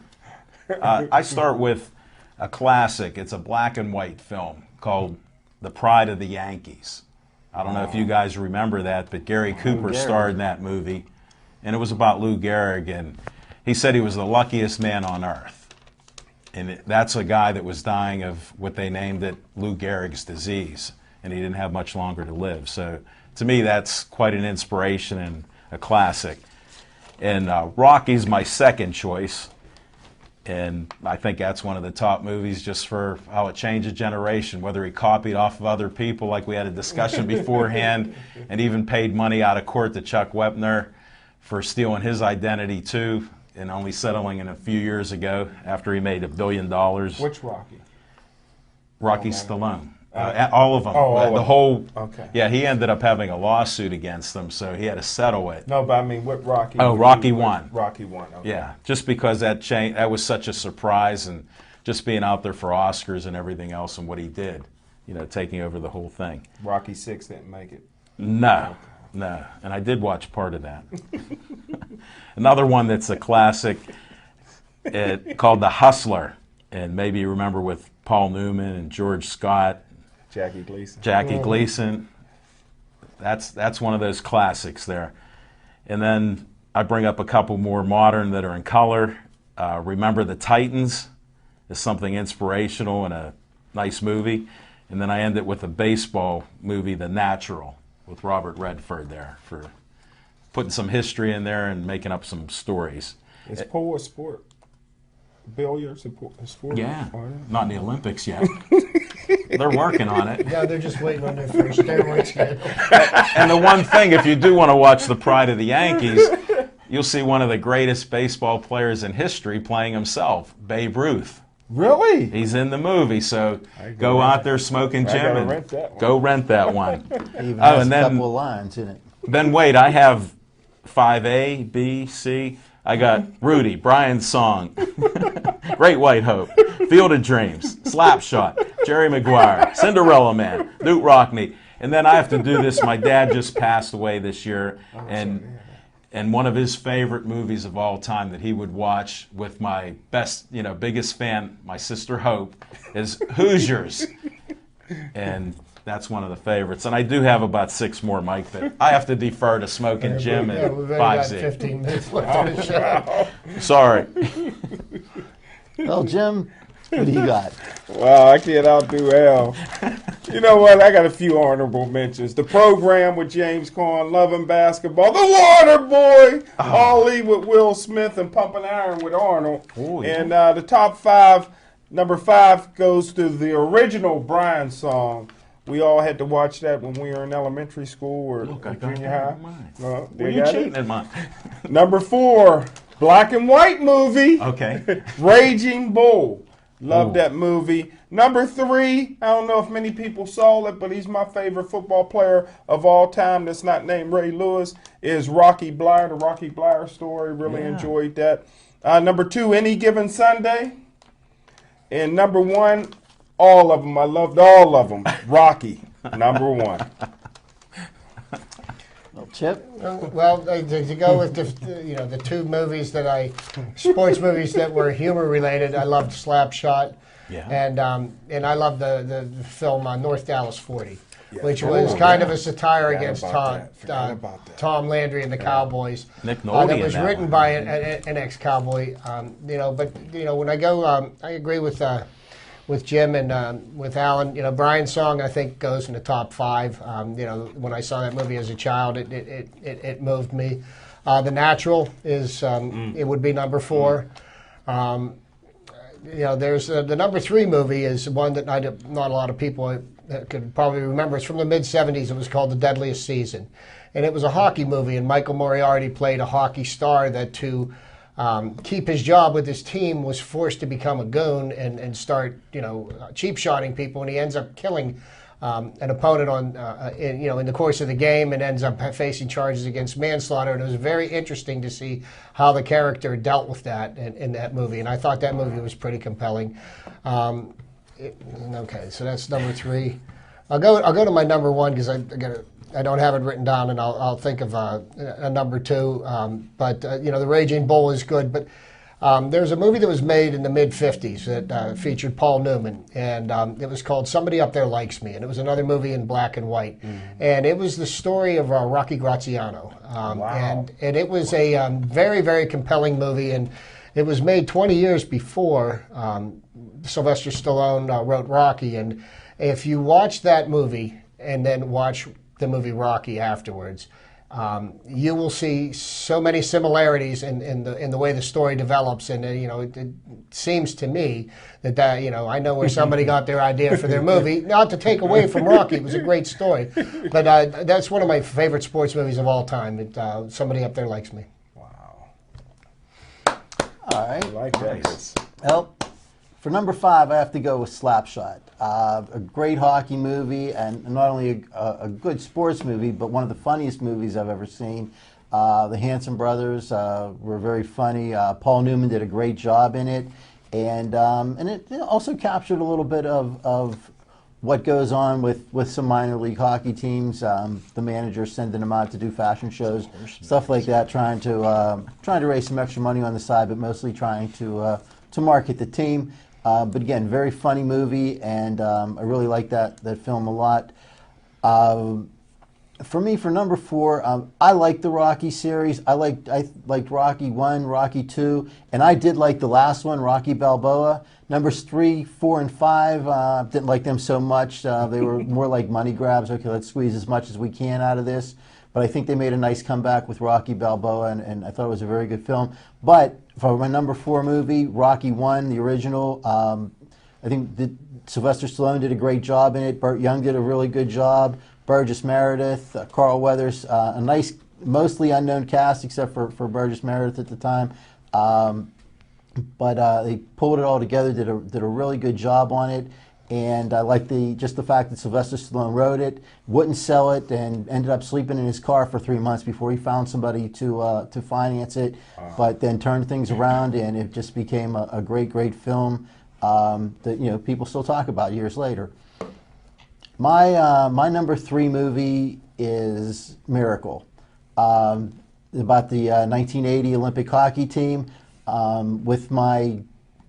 I start with a classic. It's a black and white film called The Pride of the Yankees. I don't know if you guys remember that, but Gary Cooper starred in that movie, and it was about Lou Gehrig, and he said he was the luckiest man on earth. And that's a guy that was dying of what they named it Lou Gehrig's disease, and he didn't have much longer to live. So to me, that's quite an inspiration and a classic. And Rocky's my second choice, and I think that's one of the top movies just for how it changed a generation, whether he copied off of other people like we had a discussion beforehand, and even paid money out of court to Chuck Wepner for stealing his identity too, and only settling in a few years ago after he made $1 billion. Which Rocky? Rocky Stallone. All of them. the whole. Okay. Yeah, he ended up having a lawsuit against them, so he had to settle it. No, but I mean, what Rocky? Oh, Rocky 1. Rocky 1. Okay. Yeah, just because that was such a surprise, and just being out there for Oscars and everything else, and what he did, you know, taking over the whole thing. Rocky 6 didn't make it. No, and I did watch part of that. Another one that's a classic, called The Hustler, and maybe you remember with Paul Newman and George Scott. Jackie Gleason. Jackie Gleason. That's one of those classics there. And then I bring up a couple more modern that are in color. Remember the Titans is something inspirational and a nice movie. And then I end it with a baseball movie, The Natural, with Robert Redford there, for putting some history in there and making up some stories. Is pole a sport? Billiards a sport? Yeah, not in the Olympics yet. They're working on it. Yeah, they're just waiting on their first steroid schedule. And the one thing, if you do want to watch The Pride of the Yankees, you'll see one of the greatest baseball players in history playing himself, Babe Ruth. Really? He's in the movie, so go out there smoking Jim and go rent that one. He even has and a then, couple of lines in it. Then wait, I have 5A, B, C. I got Rudy, Brian's Song, Great White Hope, Field of Dreams, Slapshot, Jerry Maguire, Cinderella Man, Newt Rockney. And then I have to do this. My dad just passed away this year, and one of his favorite movies of all time that he would watch with my biggest fan, my sister Hope, is Hoosiers. And that's one of the favorites. And I do have about 6 more, Mike, but I have to defer to Smoking Jim Yeah, and we've only got 5Z. 15 minutes left on the show. Sorry. Well, Jim, what do you got? Well, I can't outdo Al. You know what? I got a few honorable mentions. The program with James Caan, Loving Basketball, The Water Boy, Ali with Will Smith, and Pumping Iron with Arnold. Oh, yeah. And the top 5, number 5 goes to the original Brian song. We all had to watch that when we were in elementary school or Look, I got junior that high. in mine. Well, Were you you got cheating it? in mine? Number 4, black and white movie. Okay. Raging Bull. Love Ooh. that movie. Number 3, I don't know if many people saw it, but he's my favorite football player of all time that's not named Ray Lewis, is Rocky Bleier, the Rocky Bleier story. Really enjoyed that. Number 2, Any Given Sunday. And number 1, all of them. I loved all of them. Rocky, number 1. Well, Chip? Well, to go with the 2 movies sports movies that were humor related, I loved Slapshot, Yeah. and I loved the film North Dallas 40, which was kind of a satire against Forgot about that. Tom Landry and the Cowboys. Nick Nolte That in was that written one. by an ex-cowboy. But when I go, I agree with Jim and with Alan. Brian's song I think goes in the top 5. When I saw that movie as a child, it moved me. The Natural is it would be number 4. there's the number 3 movie is one that not a lot of people could probably remember. It's from the mid-'70s. It was called The Deadliest Season. And it was a hockey movie, and Michael Moriarty played a hockey star that to keep his job with his team was forced to become a goon and start, cheap-shotting people, and he ends up killing an opponent in the course of the game and ends up facing charges against manslaughter. And it was very interesting to see how the character dealt with that in that movie. And I thought that movie was pretty compelling. Okay, so that's number 3. I'll go to my number 1 because I don't have it written down, and I'll think of a number 2. The Raging Bull is good, but there's a movie that was made in the mid-'50s that featured Paul Newman, and it was called Somebody Up There Likes Me, and it was another movie in black and white. And it was the story of Rocky Graziano. Wow. And it was a very, very compelling movie, and it was made 20 years before Sylvester Stallone wrote Rocky. And if you watch that movie and then watch the movie Rocky afterwards, you will see so many similarities in the way the story develops, and it seems to me that I know where somebody got their idea for their movie. Not to take away from Rocky, it was a great story, but that's one of my favorite sports movies of all time. Somebody Up There Likes Me. Wow. All right. I like that. Nice. Well, for number 5, I have to go with Slapshot. A great hockey movie, and not only a good sports movie, but one of the funniest movies I've ever seen. The Hanson brothers were very funny. Paul Newman did a great job in it, and it also captured a little bit of what goes on with some minor league hockey teams. The managers sending them out to do fashion shows, stuff like that, trying to raise some extra money on the side, but mostly trying to market the team. But again, very funny movie, and I really like that film a lot. For me, for number 4, I like the Rocky series. I liked Rocky 1, Rocky 2, and I did like the last one, Rocky Balboa. Numbers 3, 4, and 5, didn't like them so much. They were more like money grabs. Okay, let's squeeze as much as we can out of this. But I think they made a nice comeback with Rocky Balboa, and I thought it was a very good film. But for my number 4 movie, Rocky 1, the original, I think Sylvester Stallone did a great job in it. Burt Young did a really good job. Burgess Meredith, Carl Weathers, a nice, mostly unknown cast except for Burgess Meredith at the time. But they pulled it all together, did a really good job on it. And I like the fact that Sylvester Stallone wrote it, wouldn't sell it, and ended up sleeping in his car for 3 months before he found somebody to finance it. But then turned things around, and it just became a great film that people still talk about years later. My number 3 movie is Miracle, about the 1980 Olympic hockey team. With my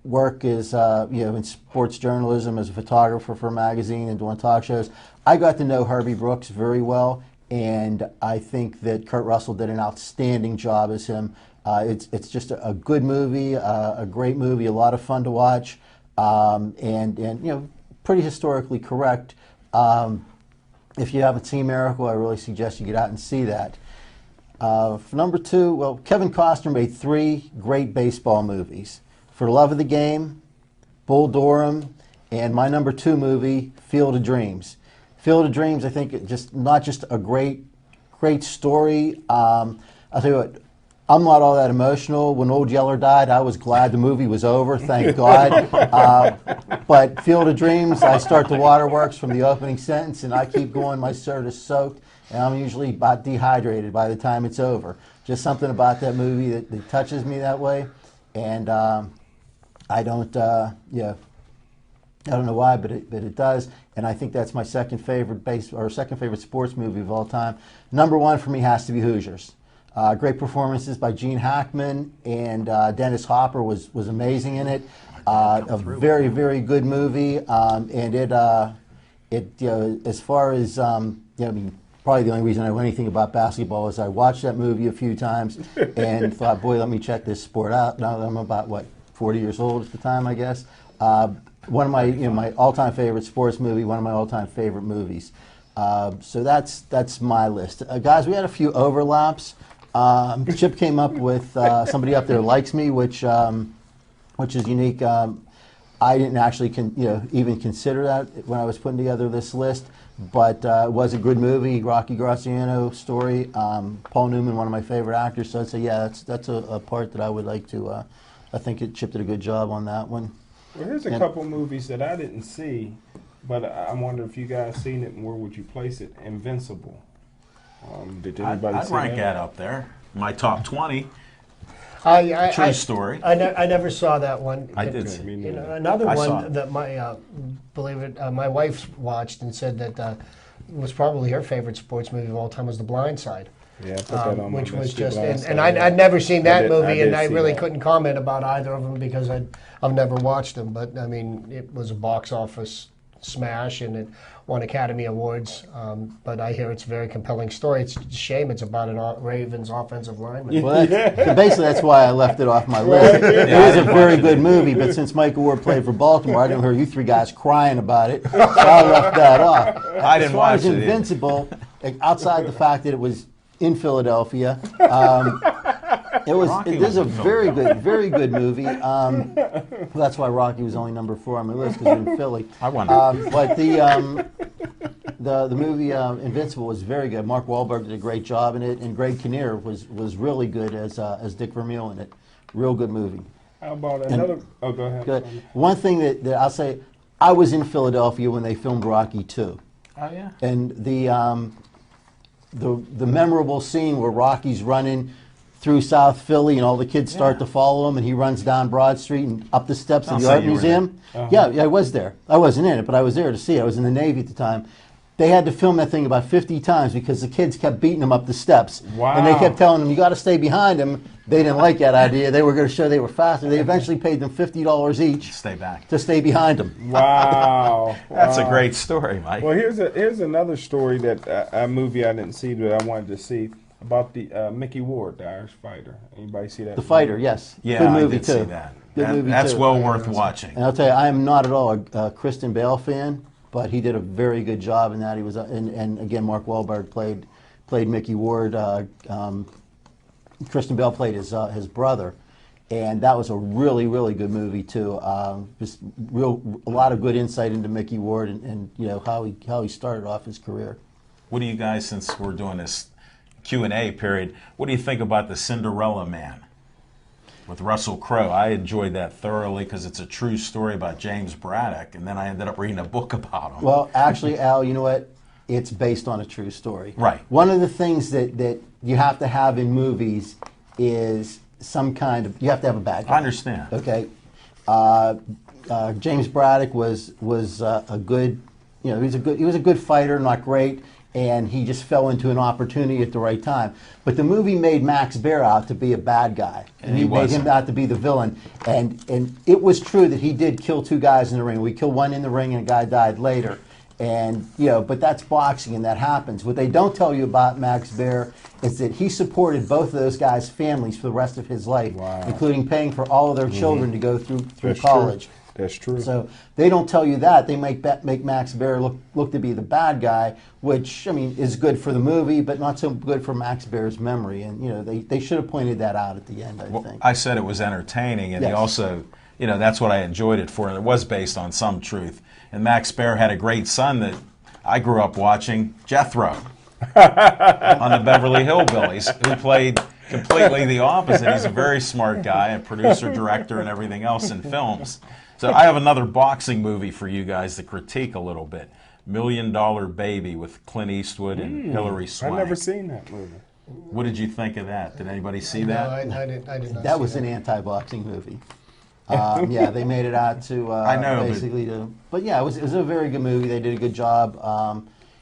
work is in sports journalism as a photographer for a magazine and doing talk shows, I got to know Herbie Brooks very well, and I think that Kurt Russell did an outstanding job as him. It's just a good movie, a great movie, a lot of fun to watch, and pretty historically correct. If you haven't seen Miracle, I really suggest you get out and see that. For number 2, well, Kevin Costner made 3 great baseball movies: For the Love of the Game, Bull Durham, and my number 2 movie, Field of Dreams. Field of Dreams, I think, not just a great story. I'll tell you what, I'm not all that emotional. When Old Yeller died, I was glad the movie was over, thank God. But Field of Dreams, I start the waterworks from the opening sentence, and I keep going. My shirt is soaked, and I'm usually about dehydrated by the time it's over. Just something about that movie that touches me that way, and I don't know why, but it does, and I think that's my second favorite sports movie of all time. Number 1 for me has to be Hoosiers. Great performances by Gene Hackman, and Dennis Hopper was amazing in it. A very, very good movie, and it as far as probably the only reason I know anything about basketball is I watched that movie a few times and thought, boy, let me check this sport out. Now that I'm about 40 years old at the time, I guess. One of my my all-time favorite sports movie, one of my all-time favorite movies. So that's my list, guys. We had a few overlaps. Chip came up with Somebody Up There Likes Me, which is unique. I didn't actually even consider that when I was putting together this list, but it was a good movie. Rocky Graziano story. Paul Newman, one of my favorite actors. So I'd say, yeah, that's a part that I would like to. I think Chip did a good job on that one. Well, here's a couple movies that I didn't see, but I wonder if you guys seen it and where would you place it? Invincible. Did anybody I'd see rank that? that up there. My top 20. I True story. I never saw that one. I did Okay, see. me You know, neither. another I saw one it. that my wife watched and said that was probably her favorite sports movie of all time was The Blind Side. Yeah, I put that on my Which was list too, just, last and time, yeah. I'd never seen that did- movie, and did I see really that. couldn't comment about either of them because I've never watched them. But I mean, it was a box office smash, and it won Academy Awards. But I hear it's a very compelling story. It's a shame it's about an Ravens offensive lineman. Well, so basically, that's why I left it off my list. It is a very good movie, but since Michael Ward played for Baltimore, I didn't hear you three guys crying about it, so I left that off. I didn't As far watch as it either. Invincible, outside the fact that it was in Philadelphia, Rocky it was is a in very good movie. That's why Rocky was only number 4 on my list because in Philly. I wonder. But the movie Invincible was very good. Mark Wahlberg did a great job in it, and Greg Kinnear was really good as Dick Vermeil in it. Real good movie. How about another? Oh, go ahead. Good. One thing that I'll say, I was in Philadelphia when they filmed Rocky 2. Oh, yeah. And the memorable scene where Rocky's running through South Philly and all the kids start to follow him, and he runs down Broad Street and up the steps of I'll the say art you were museum. Yeah, I was there. I wasn't in it, but I was there to see it. I was in the Navy at the time. They had to film that thing about 50 times because the kids kept beating him up the steps. Wow. And they kept telling him, you got to stay behind him. They didn't like that idea. They were going to show they were faster. They eventually paid them $50 each Stay back. to stay behind him. Wow. That's a Wow. great story, Mike. Well, here's another story that a movie I didn't see that I wanted to see about the Mickey Ward, the Irish fighter. Anybody see that? The Fighter, yes. Yeah, Good movie I did too. see that. Good movie That's too. well worth watching. And I'll tell you, I am not at all a Kristen Bale fan, but he did a very good job in that. He was, and again, Mark Wahlberg played Mickey Ward. Kristen Bell played his brother, and that was a really good movie too. Just a lot of good insight into Mickey Ward and you know how he started off his career. What do you guys, since we're doing this Q&A period, what do you think about The Cinderella Man with Russell Crowe? I enjoyed that thoroughly because it's a true story about James Braddock, and then I ended up reading a book about him. Well, actually, Al, you know what? It's based on a true story. Right. One of the things that you have to have in movies is some kind of, you have to have a bad guy. I understand. Okay. James Braddock was a good, you know, he was a good fighter, not great, and he just fell into an opportunity at the right time. But the movie made Max Baer out to be a bad guy, and he he made wasn't. him out to be the villain. And it was true that he did kill 2 guys in the ring. We killed one in the ring, and a guy died later. And you know, but that's boxing, and that happens. What they don't tell you about Max Baer is that he supported both of those guys' families for the rest of his life, Wow. including paying for all of their children to go through That's college. True. That's true. So they don't tell you that. They make Max Baer look to be the bad guy, which I mean is good for the movie, but not so good for Max Baer's memory. And you know, they should have pointed that out at the end. I think. I said it was entertaining, and he Yes. also, you know, that's what I enjoyed it for, and it was based on some truth. And Max Baer had a great son that I grew up watching, Jethro, on the Beverly Hillbillies, who played completely the opposite. He's a very smart guy, a producer, director, and everything else in films. So I have another boxing movie for you guys to critique a little bit. $1 Million Baby with Clint Eastwood and Hilary Swank. I've never seen that movie. What did you think of that? Did anybody see No, that? I did not. That see was an anti-boxing movie. Yeah, they made it out to I know, but- basically but yeah, it was a very good movie. They did a good job.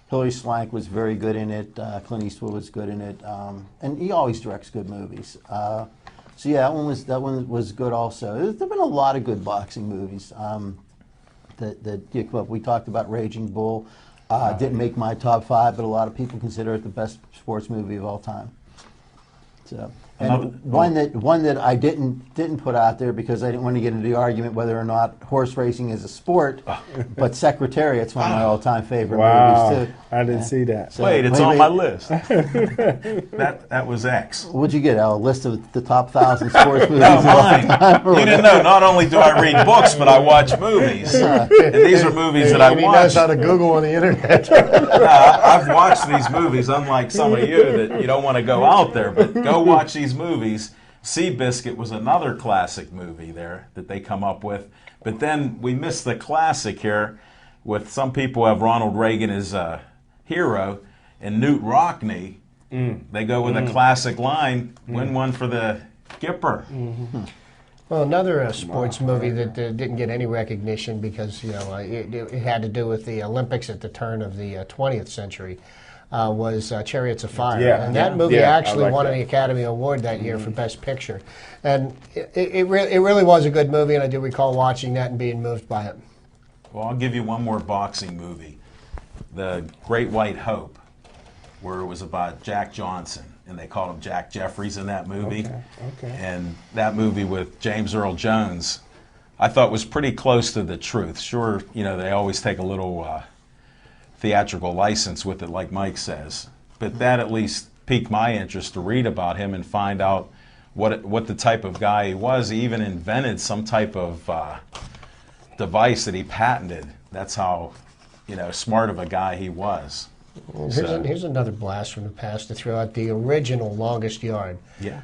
Hilary Swank was very good in it. Clint Eastwood was good in it, and he always directs good movies. So yeah, that one was good also. There've been a lot of good boxing movies that you come up. We talked about Raging Bull. Didn't make my top 5, but a lot of people consider it the best sports movie of all time. So, And one that I didn't put out there because I didn't want to get into the argument whether or not horse racing is a sport, but Secretariat's one of my all-time favorite movies too. I didn't see that. So, wait, it's on my list. that was X. What'd you get, Al? A list of the top 1,000 sports movies? No, mine. You didn't know. Not only do I read books, but I watch movies. And these are movies that I watch. He knows how to Google on the internet. I've watched these movies, unlike some of you that you don't want to go out there, but go watch these movies. Seabiscuit was another classic movie there that they come up with. But then we missed the classic here with some people have Ronald Reagan as a hero and Newt Rockney. They go with a classic line, win one for the Gipper. Well, another sports movie that didn't get any recognition because it had to do with the Olympics at the turn of the 20th century was Chariots of Fire. Yeah. And that movie actually like won that. an Academy Award that year for Best Picture. And it really was a good movie, and I do recall watching that and being moved by it. Well, I'll give you one more boxing movie, The Great White Hope, where it was about Jack Johnson, and they called him Jack Jeffries in that movie. Okay. And that movie with James Earl Jones, I thought was pretty close to the truth. Sure, they always take a little theatrical license with it, like Mike says, but that at least piqued my interest to read about him and find out what the type of guy he was. He even invented some type of device that he patented. That's how smart of a guy he was. Here's another blast from the past to throw out. The original Longest Yard. Yeah.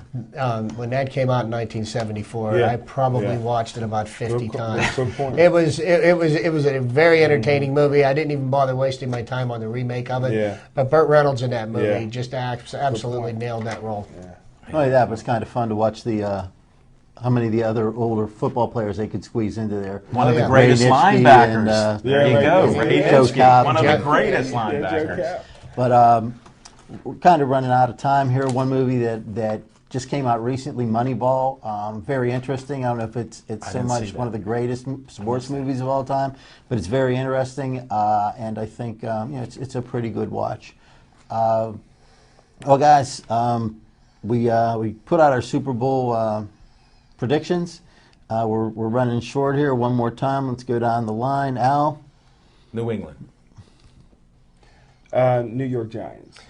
When that came out in 1974, I probably watched it about 50 times. Good point. It was a very entertaining movie. I didn't even bother wasting my time on the remake of it. Yeah. But Burt Reynolds in that movie Yeah. just absolutely nailed that role. Not only that, but it's kind of fun to watch how many of the other older football players they could squeeze into there. One of the yeah. greatest Ray Nitschke linebackers. and, There you Ray go. Nitschke. Ray Joe Nitschke, Cobb. one of the Jack- greatest Joe linebackers. Cap. But we're kind of running out of time here. One movie that just came out recently, Moneyball. Very interesting. I don't know if it's so didn't see much that. one of the greatest sports movies of all time, but it's very interesting, and I think it's a pretty good watch. Well, guys, we put out our Super Bowl predictions. We're running short here. One more time. Let's go down the line. Al? New England. New York Giants.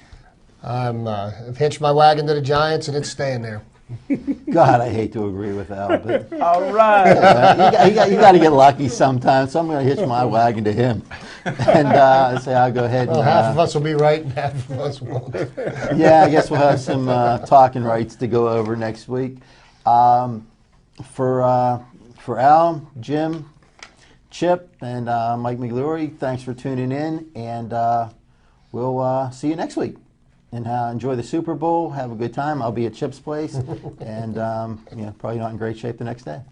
I've hitched my wagon to the Giants, and it's staying there. God, I hate to agree with Al, but All right. you got to get lucky sometimes, so I'm going to hitch my wagon to him. And say I'll go ahead and... Well, half of us will be right, and half of us won't. Yeah, I guess we'll have some talking rights to go over next week. For Al, Jim, Chip, and Mike McGlory, thanks for tuning in, and we'll see you next week. And enjoy the Super Bowl. Have a good time. I'll be at Chip's place, and probably not in great shape the next day.